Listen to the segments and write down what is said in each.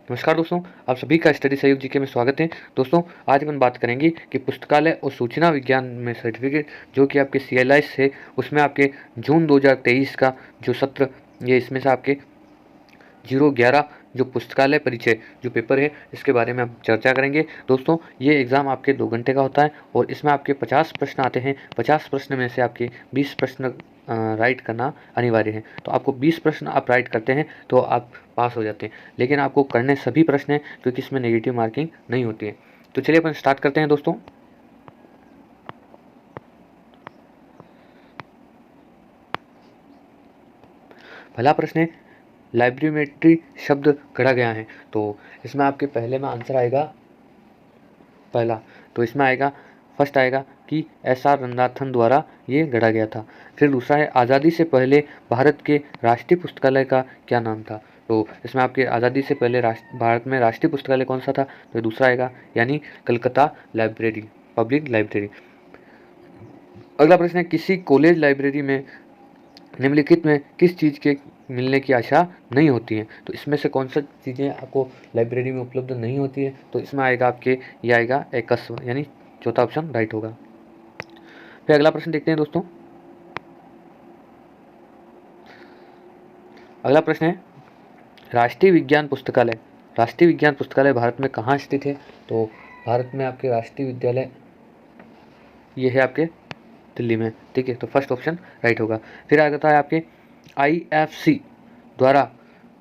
नमस्कार दोस्तों, आप सभी का स्टडी सहयोग जीके में स्वागत है। दोस्तों, आज अपन बात करेंगे कि पुस्तकालय और सूचना विज्ञान में सर्टिफिकेट जो कि आपके CLIS है, उसमें आपके जून 2023 का जो सत्र, ये इसमें से आपके 011 जो पुस्तकालय परिचय जो पेपर है, इसके बारे में हम चर्चा करेंगे। दोस्तों, ये एग्ज़ाम आपके 2 घंटे का होता है और इसमें आपके 50 प्रश्न आते हैं। 50 प्रश्न में से आपके 20 प्रश्न राइट करना अनिवार्य है। तो आपको 20 प्रश्न आप राइट करते हैं तो आप पास हो जाते हैं, लेकिन आपको करने सभी प्रश्न हैं, क्योंकि इसमें नेगेटिव मार्किंग नहीं होती है। तो चलिए अपन स्टार्ट करते हैं दोस्तों। पहला प्रश्न है, लाइब्रेमेट्री शब्द गढ़ा गया है। तो इसमें आपके पहले में आंसर आएगा पहला, तो इसमें आएगा फर्स्ट आएगा कि SR रंगनाथन द्वारा ये गढ़ा गया था। फिर दूसरा है, आज़ादी से पहले भारत के राष्ट्रीय पुस्तकालय का क्या नाम था। तो इसमें आपके आज़ादी से पहले भारत में राष्ट्रीय पुस्तकालय कौन सा था, तो दूसरा आएगा यानी कलकत्ता लाइब्रेरी, पब्लिक लाइब्रेरी। अगला प्रश्न है, किसी कॉलेज लाइब्रेरी में निम्नलिखित में किस चीज़ के मिलने की आशा नहीं होती है। तो इसमें से कौन सा चीज़ें आपको लाइब्रेरी में उपलब्ध नहीं होती है, तो इसमें आएगा आपके ये आएगा एकस्व, यानी चौथा ऑप्शन राइट होगा। फिर अगला प्रश्न देखते हैं दोस्तों। अगला प्रश्न है, राष्ट्रीय विज्ञान पुस्तकालय, राष्ट्रीय विज्ञान पुस्तकालय भारत में कहाँ स्थित है। तो भारत में आपके राष्ट्रीय विद्यालय ये है आपके दिल्ली में, ठीक है, तो फर्स्ट ऑप्शन राइट होगा। फिर आता है आपके IFC द्वारा,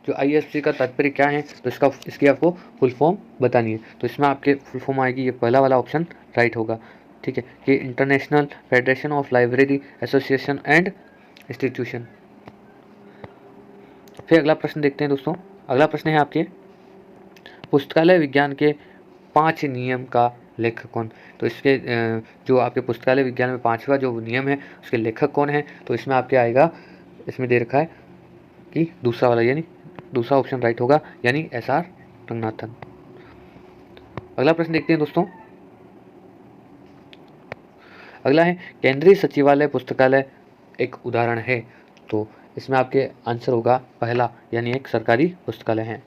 जो IFC का तात्पर्य क्या है, तो इसकी आपको फुल फॉर्म बतानी है। तो इसमें आपके फुल फॉर्म आएगी, ये पहला वाला ऑप्शन राइट होगा, ठीक है, कि international federation of library association and institution. फिर अगला प्रश्न देखते हैं दोस्तों। अगला प्रश्न है आपके, पुस्तकालय विज्ञान के 5 नियम का लेखक कौन। तो इसके जो आपके पुस्तकालय विज्ञान में 5वां जो नियम है, उसके लेखक कौन है, तो इसमें आपके आएगा, इसमें दे रखा है कि दूसरा वाला, यानी दूसरा ऑप्शन राइट होगा, यानी SR रंगनाथन। अगला प्रश्न देखते हैं दोस्तों। अगला है, केंद्रीय सचिवालय पुस्तकालय एक उदाहरण है। तो इसमें आपके आंसर होगा पहला, यानी एक सरकारी पुस्तकालय है।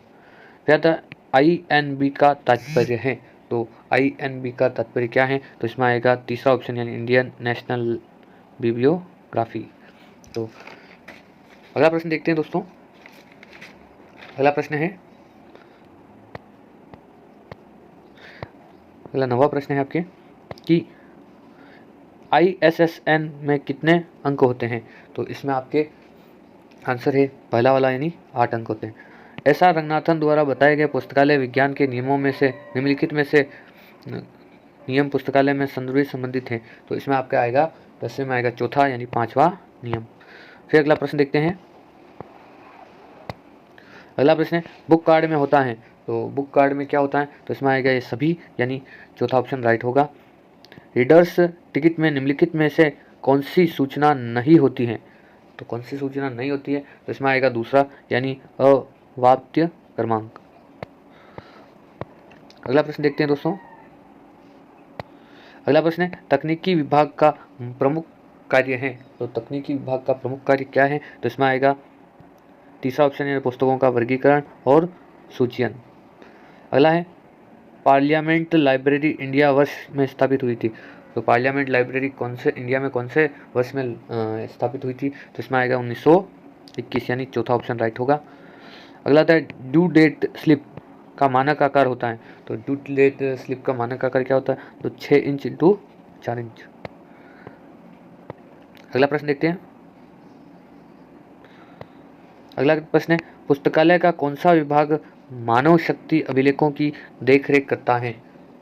फिर आता INB का तात्पर्य है। तो INB का तात्पर्य क्या है, तो इसमें आएगा तीसरा ऑप्शन, यानी इंडियन नेशनल बिब्लियोग्राफी। तो अगला प्रश्न देखते हैं दोस्तों। अगला प्रश्न है, अगला 9वां प्रश्न है आपके कि ISSN में कितने अंक होते हैं। तो इसमें आपके आंसर है पहला वाला, यानी 8 अंक होते हैं। SR रंगनाथन द्वारा बताए गए पुस्तकालय विज्ञान के नियमों में से निम्नलिखित में से नियम पुस्तकालय में संबंधित हैं। तो इसमें आपका आएगा 10 में आएगा चौथा, यानी 5वां नियम। फिर अगला प्रश्न देखते हैं। अगला प्रश्न है, बुक कार्ड में होता है। तो बुक कार्ड में क्या होता है, तो इसमें आएगा ये सभी, यानी चौथा ऑप्शन राइट होगा। रीडर्स टिकट में निम्नलिखित में से कौन सी सूचना नहीं होती है। तो कौन सी सूचना नहीं होती है, तो इसमें आएगा दूसरा, यानी अवाप्य क्रमांक। अगला प्रश्न देखते हैं दोस्तों। अगला प्रश्न है, तकनीकी विभाग का प्रमुख कार्य है। तो तकनीकी विभाग का प्रमुख कार्य क्या है, तो इसमें आएगा तीसरा ऑप्शन, यानी पुस्तकों का वर्गीकरण और सूचीयन। अगला है, पार्लियामेंट लाइब्रेरी इंडिया वर्ष में स्थापित हुई थी। तो पार्लियामेंट लाइब्रेरी कौन से इंडिया में कौन से वर्ष में स्थापित हुई थी, तो इसमें आएगा 1921, यानी चौथा ऑप्शन राइट होगा। अगला आता है, ड्यू डेट स्लिप का मानक आकार होता है। तो ड्यू डेट स्लिप का मानक आकार क्या होता है, तो 6 इंच इंटू 4 इंच। अगला प्रश्न देखते हैं। अगला प्रश्न है, पुस्तकालय का कौन सा विभाग मानव शक्ति अभिलेखों की देखरेख करता है।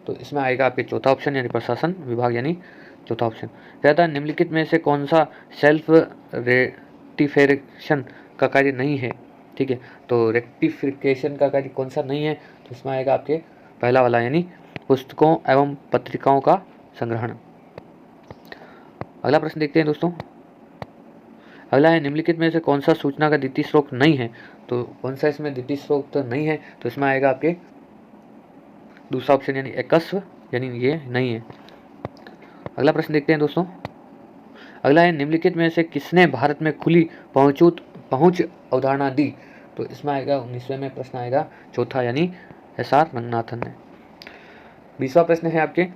तो इसमें आएगा आपके चौथा ऑप्शन, यानी प्रशासन विभाग, यानी चौथा ऑप्शन। कहता है, निम्नलिखित में से कौन सा सेल्फ रेक्टिफिकेशन का कार्य नहीं है, ठीक है। तो रेक्टिफिकेशन का कार्य कौन सा नहीं है, तो इसमें आएगा आपके पहला वाला, यानी पुस्तकों एवं पत्रिकाओं का संग्रहण। अगला प्रश्न देखते हैं दोस्तों। अगला है, निम्नलिखित में से कौन सा सूचना का द्वितीय स्रोत नहीं है। तो कौन सा इसमें द्वितीय स्रोत नहीं है, तो इसमें आएगा आपके दूसरा ऑप्शन, यानी एकस्व, यानी ये नहीं है। अगला प्रश्न देखते हैं दोस्तों। अगला है, निम्नलिखित में से किसने भारत में खुली पहुंच अवधारणा दी। तो इसमें आएगा 19वें में प्रश्न आएगा चौथा, यानी SR रंगनाथन है। 20वां प्रश्न है आपके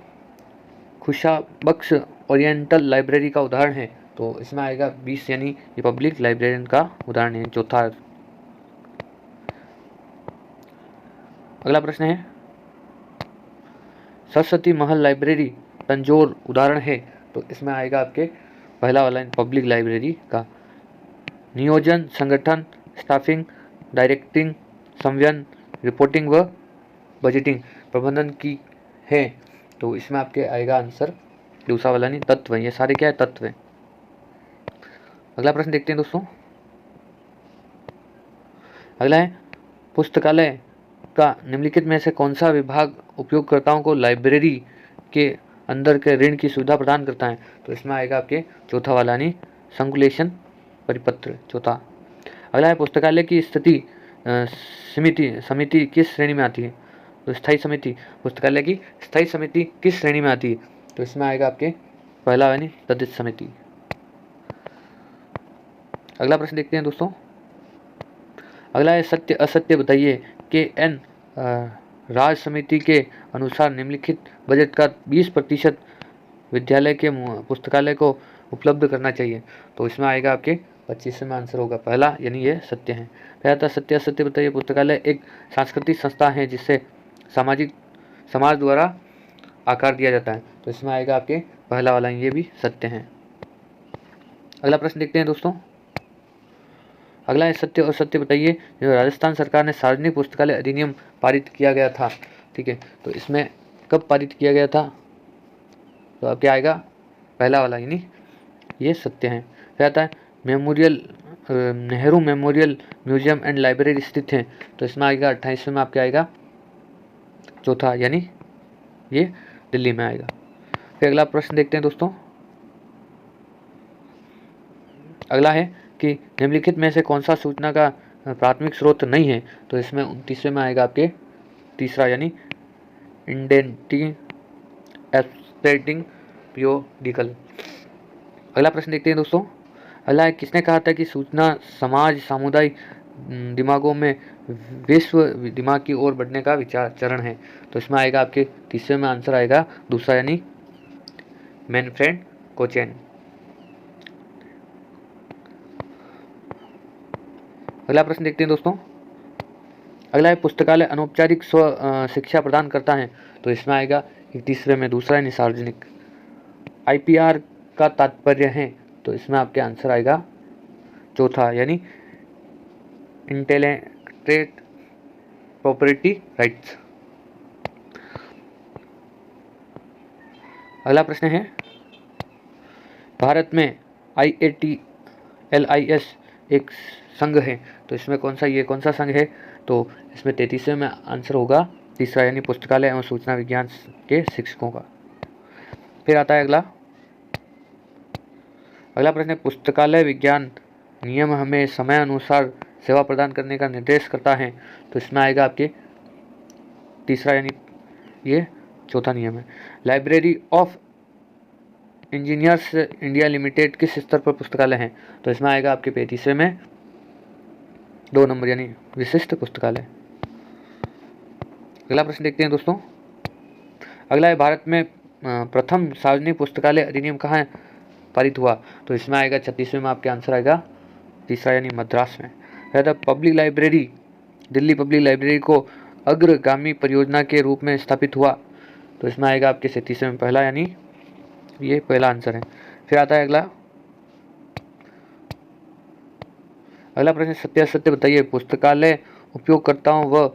खुशाबख्श ओरिएंटल लाइब्रेरी का उदाहरण है, तो इसमें आएगा 20, यानी ये पब्लिक लाइब्रेरियन का उदाहरण है, चौथा। अगला प्रश्न है सरस्वती महल लाइब्रेरी तंजौर उदाहरण है, तो इसमें आएगा आपके पहला वाला पब्लिक लाइब्रेरी का। नियोजन, संगठन, स्टाफिंग, डायरेक्टिंग, संवियन, रिपोर्टिंग व बजटिंग प्रबंधन की है, तो इसमें आपके आएगा आंसर दूसरा वाला, नहीं तत्व। ये सारे क्या है? तत्व। अगला प्रश्न देखते हैं दोस्तों। अगला है पुस्तकालय का निम्नलिखित में से कौन सा विभाग उपयोगकर्ताओं को लाइब्रेरी के अंदर के ऋण की सुविधा प्रदान करता है, तो इसमें आएगा आपके चौथा वाला, यानी संकुलेशन परिपत्र, चौथा। अगला है पुस्तकालय की स्थिति समिति किस श्रेणी में आती है, तो स्थायी समिति। पुस्तकालय की स्थायी समिति किस श्रेणी में आती है, तो इसमें आएगा आपके पहला, यानी तदित समिति। अगला प्रश्न देखते हैं दोस्तों। अगला है सत्य असत्य बताइए के एन राज्य समिति के अनुसार निम्नलिखित बजट का 20% विद्यालय के पुस्तकालय को उपलब्ध करना चाहिए, तो इसमें आएगा आपके 25 में आंसर होगा पहला, यानी ये सत्य है। पहला सत्य असत्य बताइए पुस्तकालय एक सांस्कृतिक संस्था है जिसे समाज द्वारा आकार दिया जाता है, तो इसमें आएगा आपके पहला वाला, ये भी सत्य है। अगला प्रश्न देखते हैं दोस्तों। अगला है सत्य और सत्य बताइए जो राजस्थान सरकार ने सार्वजनिक पुस्तकालय अधिनियम पारित किया गया था, ठीक है, तो इसमें कब पारित किया गया था, तो अब क्या आएगा पहला वाला, यानी ये सत्य है। फिर आता है memorial Nehru memorial museum and library स्थित है, तो इसमें आएगा 28वें में आपके आएगा चौथा, यानी ये दिल्ली में आएगा। फिर अगला प्रश्न देखते हैं दोस्तों। अगला है कि निम्नलिखित में से कौन सा सूचना का प्राथमिक स्रोत नहीं है, तो इसमें 29वें में आएगा आपके तीसरा, यानी इंडेंटिंग एस्पेटिंग पिरियोडिकल। अगला प्रश्न देखते हैं दोस्तों। अगला है किसने कहा था कि सूचना समाज सामुदायिक दिमागों में विश्व दिमाग की ओर बढ़ने का विचार चरण है, तो इसमें आएगा आपके तीसरे में आंसर आएगा दूसरा, यानी मैनफ्रेड कोचेन। अगला प्रश्न देखते हैं दोस्तों। अगला है पुस्तकालय अनौपचारिक स्व शिक्षा प्रदान करता है, तो इसमें आएगा तीसरे में दूसरा, यानी सार्वजनिक। IPR का तात्पर्य है, तो इसमें आपके आंसर आएगा चौथा, यानी इंटेलेक्चुअल प्रॉपर्टी राइट्स। अगला प्रश्न है भारत में IATLIS एक संघ है, तो इसमें कौन सा संघ है, तो इसमें 33वें में आंसर होगा तीसरा, यानी पुस्तकालय एवं सूचना विज्ञान के शिक्षकों का। फिर आता है अगला प्रश्न है पुस्तकालय विज्ञान नियम हमें समय अनुसार सेवा प्रदान करने का निर्देश करता है, तो इसमें आएगा आपके तीसरा, यानी ये चौथा नियम है। Library of engineers India limited किस स्तर पर पुस्तकालय है, तो इसमें आएगा आपके 35वें में 2 नंबर, यानी विशिष्ट पुस्तकालय। अगला प्रश्न देखते हैं दोस्तों। अगला है भारत में प्रथम सार्वजनिक पुस्तकालय अधिनियम कहाँ पारित हुआ, तो इसमें आएगा 36वें में आपके आंसर आएगा तीसरा, यानी मद्रास में। फिर public library Delhi public library को अग्रगामी परियोजना के रूप में स्थापित हुआ, तो इसमें आएगा आपके 37वें में पहला, यानी ये पहला आंसर है। फिर आता है अगला प्रश्न सत्य असत्य बताइए पुस्तकालय उपयोगकर्ताओं व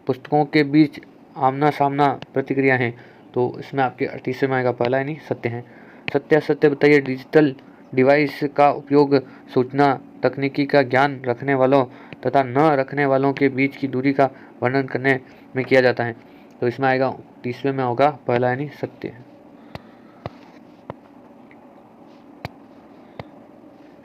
पुस्तकों के बीच आमना सामना प्रतिक्रिया है, तो इसमें आपके 38वें में आएगा पहला, यानी सत्य है। सत्य असत्य बताइए डिजिटल डिवाइस का उपयोग सूचना तकनीकी का ज्ञान रखने वालों तथा न रखने वालों के बीच की दूरी का वर्णन करने में किया जाता है, तो इसमें आएगा 30वें में होगा पहला, यानी सत्य है।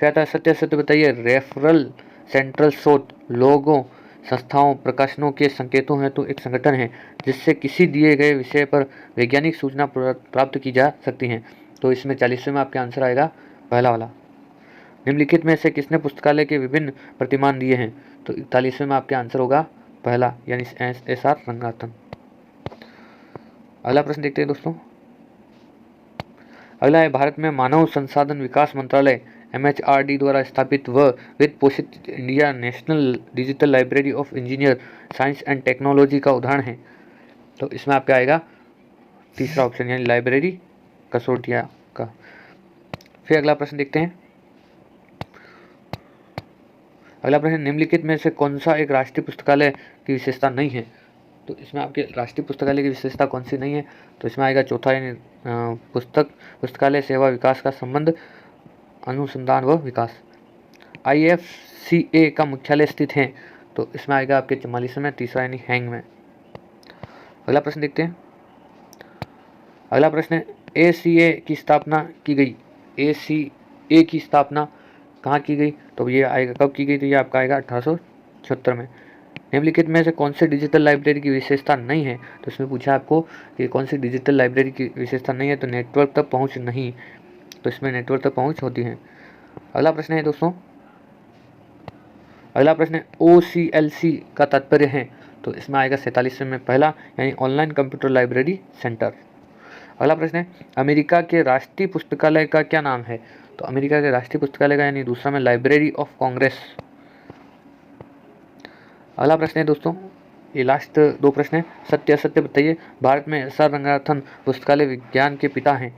क्या था सत्य असत्य बताइए रेफरल सेंट्रल स्रोत लोगों संस्थाओं प्रकाशनों के संकेतों हेतु एक संगठन है जिससे किसी दिए गए विषय पर वैज्ञानिक सूचना प्राप्त की जा सकती है, तो इसमें 40वें में आपके आंसर आएगा पहला वाला। निम्नलिखित में से किसने पुस्तकालय के विभिन्न प्रतिमान दिए हैं? तो 41वें में आपके आंसर होगा पहला, यानी SR रंगारत्न। अगला प्रश्न देखते हैं दोस्तों। अगला है, भारत में मानव संसाधन विकास मंत्रालय MHRD द्वारा स्थापित व वित्त पोषित India national digital library of engineer science and technology का उदाहरण है। तो इसमें आपका आएगा तीसरा ऑप्शन, यानी लाइब्रेरी कसोटिया का। फिर अगला प्रश्न देखते हैं। अगला प्रश्न, निम्नलिखित में से कौन सा एक राष्ट्रीय पुस्तकालय की विशेषता नहीं है? तो इसमें आपके राष्ट्रीय पुस्तकालय की विशेषता कौन सी नहीं है? तो इसमें आएगा चौथा, यानी पुस्तकालय सेवा विकास का संबंध, अनुसंधान व विकास। IFCA का मुख्यालय स्थित है। तो इसमें आएगा आपके 44 में तीसरा, यानी हैंग में। अगला प्रश्न देखते हैं। अगला प्रश्न है, ACA की स्थापना की गई। ACA की स्थापना कहाँ की गई? तो ये आएगा, कब की गई? तो ये आपका आएगा 1876 में। निम्नलिखित में से कौन सी डिजिटल लाइब्रेरी की विशेषता नहीं है? तो इसमें पूछा आपको कि कौन सी डिजिटल लाइब्रेरी की विशेषता नहीं है। तो नेटवर्क तक पहुंच नहीं, तो इसमें नेटवर्क तक पहुंच होती है। अगला प्रश्न है दोस्तों, अगला प्रश्न OCLC का तात्पर्य है। तो इसमें आएगा 47वें में पहला, यानी ऑनलाइन कंप्यूटर लाइब्रेरी सेंटर। अगला प्रश्न है, अमेरिका के राष्ट्रीय पुस्तकालय का क्या नाम है? तो अमेरिका के राष्ट्रीय पुस्तकालय का, यानी दूसरा में लाइब्रेरी ऑफ कांग्रेस। अगला प्रश्न है दोस्तों, ये लास्ट दो प्रश्न है। सत्य असत्य बताइए। भारत में SR रंगारत्न पुस्तकालय विज्ञान के पिता हैं।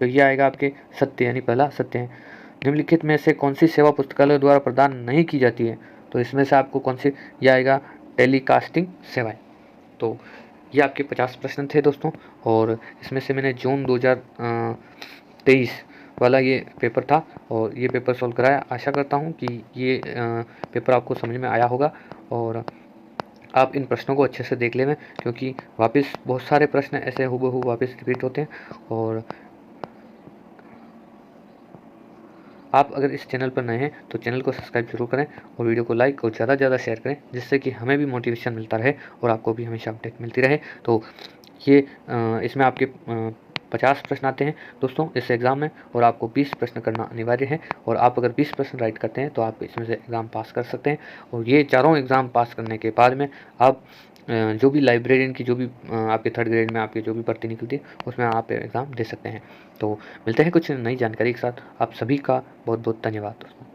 तो ये आएगा आपके सत्य, यानी पहला सत्य है। निम्नलिखित में से कौन सी सेवा पुस्तकालय द्वारा प्रदान नहीं की जाती है? तो इसमें से आपको कौन सी, ये आएगा टेलीकास्टिंग सेवाएं। तो ये आपके 50 प्रश्न थे दोस्तों, और इसमें से मैंने जून 2023 वाला ये पेपर था, और ये पेपर सॉल्व कराया। आशा करता हूँ कि ये पेपर आपको समझ में आया होगा, और आप इन प्रश्नों को अच्छे से देख लेना, क्योंकि वापस बहुत सारे प्रश्न ऐसे हूबहू वापस रिपीट होते हैं। और आप अगर इस चैनल पर नए हैं तो चैनल को सब्सक्राइब जरूर करें, और वीडियो को लाइक और ज़्यादा से ज़्यादा शेयर करें, जिससे कि हमें भी मोटिवेशन मिलता रहे और आपको भी हमेशा अपडेट मिलती रहे। तो ये इसमें आपके 50 प्रश्न आते हैं दोस्तों इस एग्ज़ाम में, और आपको 20 प्रश्न करना अनिवार्य है। और आप अगर 20 प्रश्न राइट करते हैं तो आप इसमें से एग्ज़ाम पास कर सकते हैं। और ये चारों एग्ज़ाम पास करने के बाद में आप जो भी लाइब्रेरियन की जो भी आपके 3rd ग्रेड में आपकी जो भी भर्ती निकलती है, उसमें आप एग्ज़ाम दे सकते हैं। तो मिलते हैं कुछ नई जानकारी के साथ। आप सभी का बहुत बहुत धन्यवाद दोस्तों।